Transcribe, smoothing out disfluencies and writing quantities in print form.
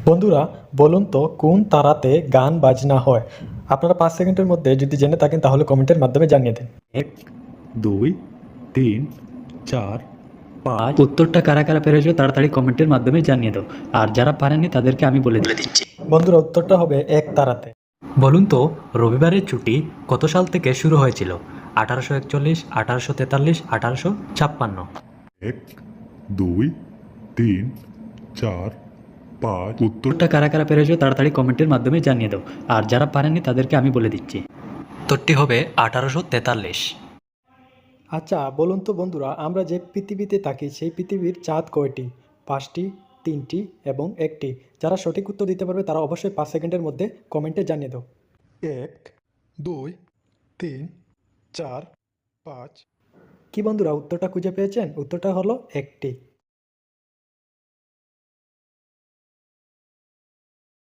বন্ধুরা, বলুন তো কোন তারাতে গান বাজনা হয়? আপনারা 5 সেকেন্ডের মধ্যে যদি জেনে থাকেন তাহলে কমেন্টের মাধ্যমে জানিয়ে দিন। 1, 2, 3, 4, 5। উত্তরটা কারা কারা পেরেছো তাড়াতাড়ি কমেন্টের মাধ্যমে জানিয়ে দাও। আর যারা পারেনি তাদেরকে আমি বলে দিচ্ছি। বন্ধুরা, উত্তরটা হবে এক তারাতে। বলুন তো রবিবারের ছুটি কত সাল থেকে শুরু হয়েছিল? 1841, 1843, 1856। 1, 2, 3, 4, 5। উত্তরটা কারা কারা পেরেছো তাড়াতাড়ি কমেন্টের মাধ্যমে জানিয়ে দাও। আর যারা পারেনি তাদেরকে আমি বলে দিচ্ছি। উত্তরটি হবে 1843। আচ্ছা বলুন তো বন্ধুরা, আমরা যে পৃথিবীতে থাকি সেই পৃথিবীর চাঁদ কয়টি? 5টি, 3টি এবং 1টি। যারা সঠিক উত্তর দিতে পারবে তারা অবশ্যই 5 সেকেন্ডের মধ্যে কমেন্টে জানিয়ে দাও। 1, 2, 3, 4, 5। কি বন্ধুরা, উত্তরটা খুঁজে পেয়েছেন? উত্তরটা হলো 1টি।